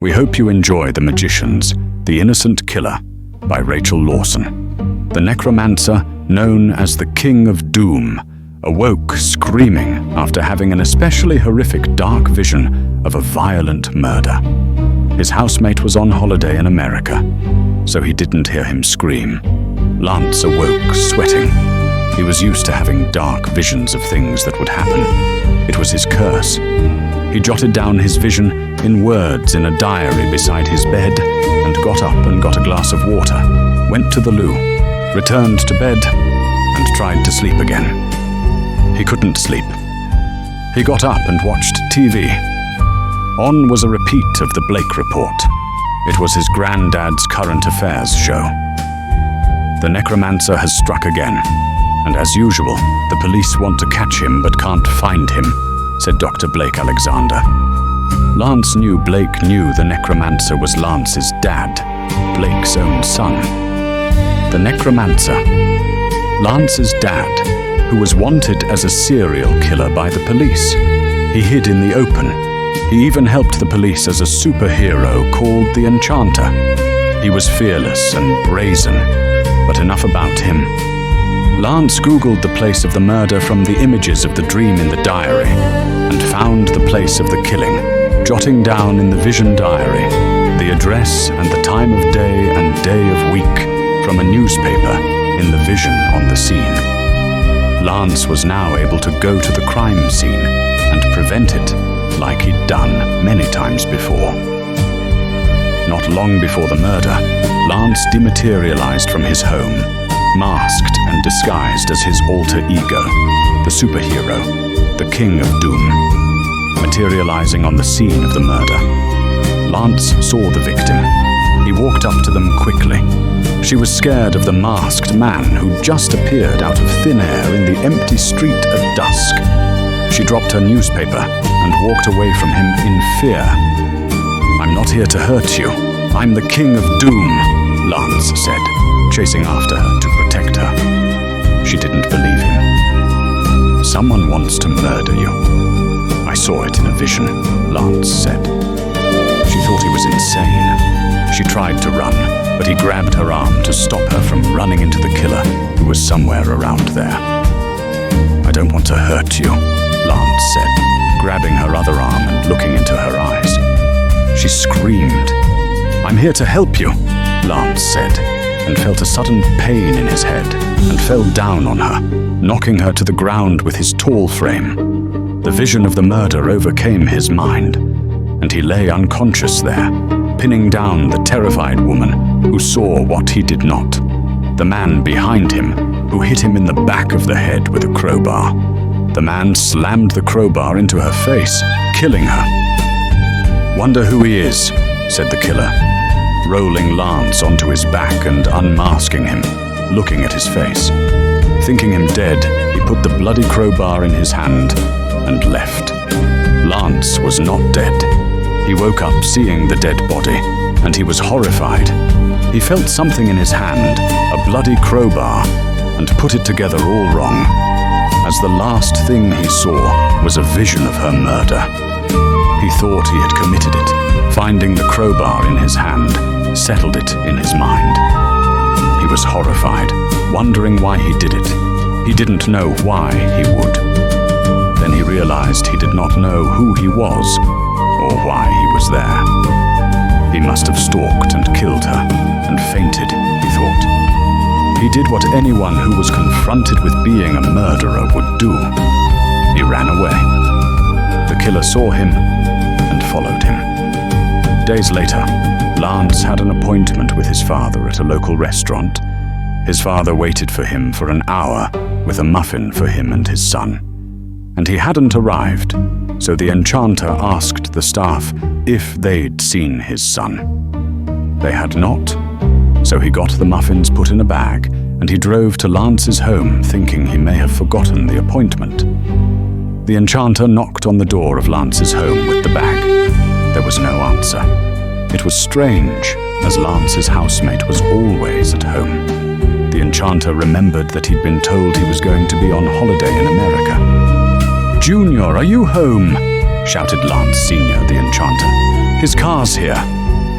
We hope you enjoy The Magicians, The Innocent Killer by Rachel Lawson. The Necromancer, known as the King of Doom, awoke screaming after having an especially horrific dark vision of a violent murder. His housemate was on holiday in America, so he didn't hear him scream. Lance awoke, sweating. He was used to having dark visions of things that would happen. It was his curse. He jotted down his vision in words in a diary beside his bed and got up and got a glass of water, went to the loo, returned to bed, and tried to sleep again. He couldn't sleep. He got up and watched TV. On was a repeat of the Blake Report. It was his granddad's current affairs show. The Necromancer has struck again, and as usual, the police want to catch him but can't find him, said Dr. Blake Alexander. Lance knew Blake knew the Necromancer was Lance's dad, Blake's own son. The Necromancer, Lance's dad, who was wanted as a serial killer by the police. He hid in the open. He even helped the police as a superhero called the Enchanter. He was fearless and brazen, but enough about him. Lance Googled the place of the murder from the images of the dream in the diary and found the place of the killing, jotting down in the vision diary the address and the time of day and day of week from a newspaper in the vision on the scene. Lance was now able to go to the crime scene and prevent it like he'd done many times before. Not long before the murder, Lance dematerialized from his home, masked and disguised as his alter ego, the superhero, the King of Doom, materializing on the scene of the murder. Lance saw the victim. He walked up to them quickly. She was scared of the masked man who just appeared out of thin air in the empty street at dusk. She dropped her newspaper and walked away from him in fear. "I'm not here to hurt you. I'm the King of Doom," Lance said, chasing after her to protect her. She didn't believe him. "Someone wants to murder you. I saw it in a vision," Lance said. She thought he was insane. She tried to run, but he grabbed her arm to stop her from running into the killer, who was somewhere around there. "I don't want to hurt you," Lance said, grabbing her other arm and looking into her eyes. She screamed. "I'm here to help you," Lance said, and felt a sudden pain in his head and fell down on her, knocking her to the ground with his tall frame. The vision of the murder overcame his mind, and he lay unconscious there, pinning down the terrified woman who saw what he did not, the man behind him who hit him in the back of the head with a crowbar. The man slammed the crowbar into her face, killing her. "Wonder who he is," said the killer, rolling Lance onto his back and unmasking him, looking at his face. Thinking him dead, he put the bloody crowbar in his hand and left. Lance was not dead. He woke up seeing the dead body, and he was horrified. He felt something in his hand, a bloody crowbar, and put it together all wrong, as the last thing he saw was a vision of her murder. He thought he had committed it. Finding the crowbar in his hand settled it in his mind. He was horrified, wondering why he did it. He didn't know why he would. Then he realized he did not know who he was or why he was there. He must have stalked and killed her and fainted, he thought. He did what anyone who was confronted with being a murderer would do. He ran away. The killer saw him and followed him. Days later, Lance had an appointment with his father at a local restaurant. His father waited for him for an hour with a muffin for him and his son. And he hadn't arrived, so the Enchanter asked the staff if they'd seen his son. They had not, so he got the muffins put in a bag and he drove to Lance's home thinking he may have forgotten the appointment. The Enchanter knocked on the door of Lance's home with the bag. There was no answer. It was strange, as Lance's housemate was always at home. The Enchanter remembered that he'd been told he was going to be on holiday in America. "Junior, are you home?" shouted Lance Sr., the Enchanter. "His car's here,"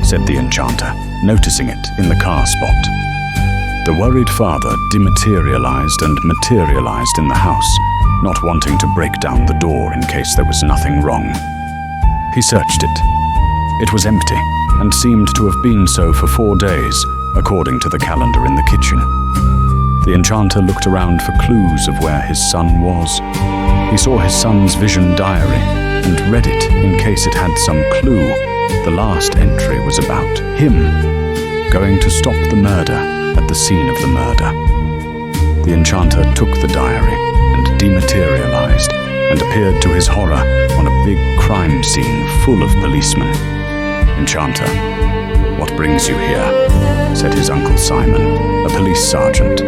said the enchanter, noticing it in the car spot. The worried father dematerialized and materialized in the house, not wanting to break down the door in case there was nothing wrong. He searched it. It was empty and seemed to have been so for 4 days, according to the calendar in the kitchen. The enchanter looked around for clues of where his son was. He saw his son's vision diary and read it in case it had some clue. The last entry was about him, going to stop the murder at the scene of the murder. The enchanter took the diary and dematerialized and appeared to his horror on a big crime scene full of policemen. "Enchanter, what brings you here?" said his Uncle Simon, a police sergeant.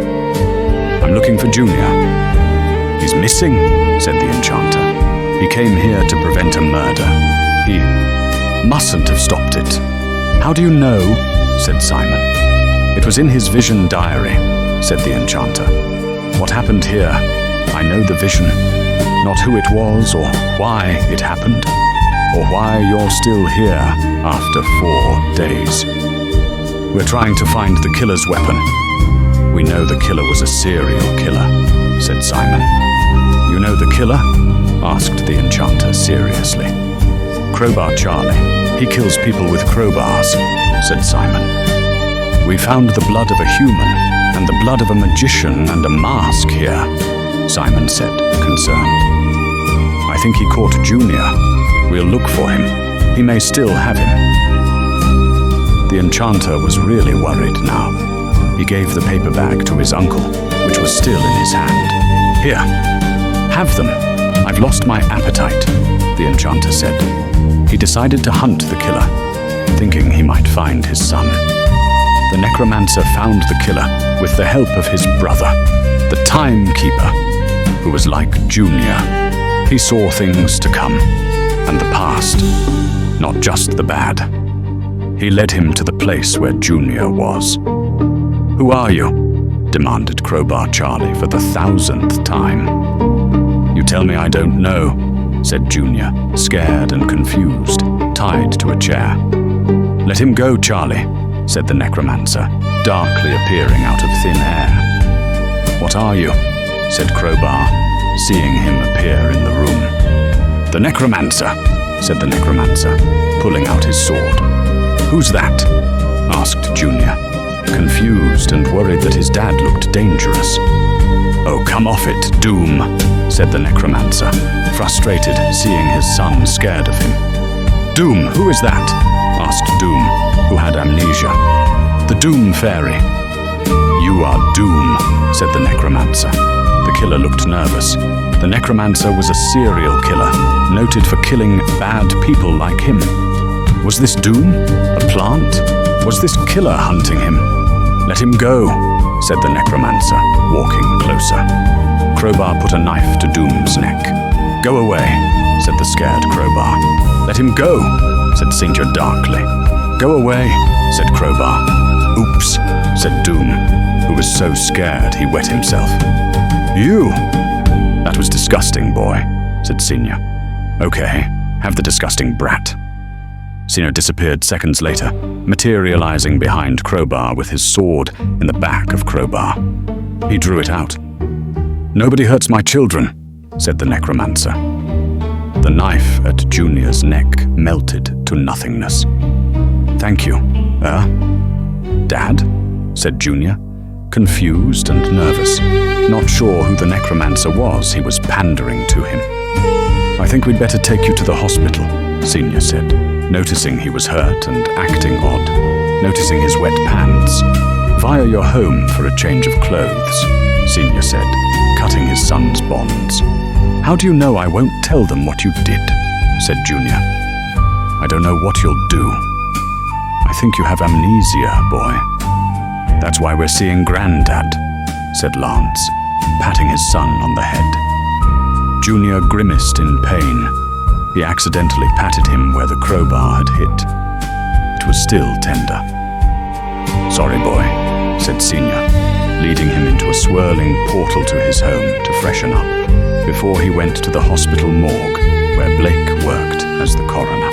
"I'm looking for Junior." "He's missing," said the enchanter. "He came here to prevent a murder. He mustn't have stopped it." "How do you know?" said Simon. "It was in his vision diary," said the enchanter. "What happened here, I know the vision, not who it was or why it happened, or why you're still here after 4 days. We're trying to find the killer's weapon." "We know the killer was a serial killer," said Simon. "You know the killer?" asked the enchanter seriously. "Crowbar Charlie. He kills people with crowbars," said Simon. "We found the blood of a human and the blood of a magician and a mask here," Simon said, concerned. "I think he caught Junior. We'll look for him. He may still have him." The enchanter was really worried now. He gave the paper bag to his uncle, which was still in his hand. "Here, have them. I've lost my appetite," the enchanter said. He decided to hunt the killer, thinking he might find his son. The necromancer found the killer with the help of his brother, the timekeeper, who was like Junior. He saw things to come, and the past, not just the bad. He led him to the place where Junior was. "Who are you?" demanded Crowbar Charlie for the 1,000th time. "You tell me I don't know," said Junior, scared and confused, tied to a chair. "Let him go, Charlie," said the necromancer, darkly appearing out of thin air. "What are you?" said Crowbar, seeing him appear in the room. "The necromancer," said the necromancer, pulling out his sword. "Who's that?" asked Junior, confused and worried that his dad looked dangerous. "Oh, come off it, Doom," said the necromancer, frustrated seeing his son scared of him. "Doom, who is that?" asked Doom, who had amnesia. "The Doom Fairy." "You are Doom," said the necromancer. The killer looked nervous. The necromancer was a serial killer, noted for killing bad people like him. Was this Doom? A plant? Was this killer hunting him? "Let him go," said the necromancer, walking closer. Crowbar put a knife to Doom's neck. "Go away," said the scared Crowbar. "Let him go," said Senior darkly. "Go away," said Crowbar. "Oops," said Doom, who was so scared he wet himself. "You!" "That was disgusting, boy," said Senior. "Okay, have the disgusting brat." Senior disappeared seconds later, materializing behind Crowbar with his sword in the back of Crowbar. He drew it out. "Nobody hurts my children," said the necromancer. The knife at Junior's neck melted to nothingness. "Thank you. Dad?" said Junior, confused and nervous, not sure who the necromancer was. He was pandering to him. "I think we'd better take you to the hospital," Senior said, noticing he was hurt and acting odd, noticing his wet pants. "Via your home for a change of clothes," Senior said, cutting his son's bonds. "How do you know I won't tell them what you did?" said Junior. "I don't know what you'll do. I think you have amnesia, boy. That's why we're seeing Granddad," said Lance, patting his son on the head. Junior grimaced in pain. He accidentally patted him where the crowbar had hit. It was still tender. "Sorry, boy," said Senior, leading him into a swirling portal to his home to freshen up, before he went to the hospital morgue where Blake worked as the coroner.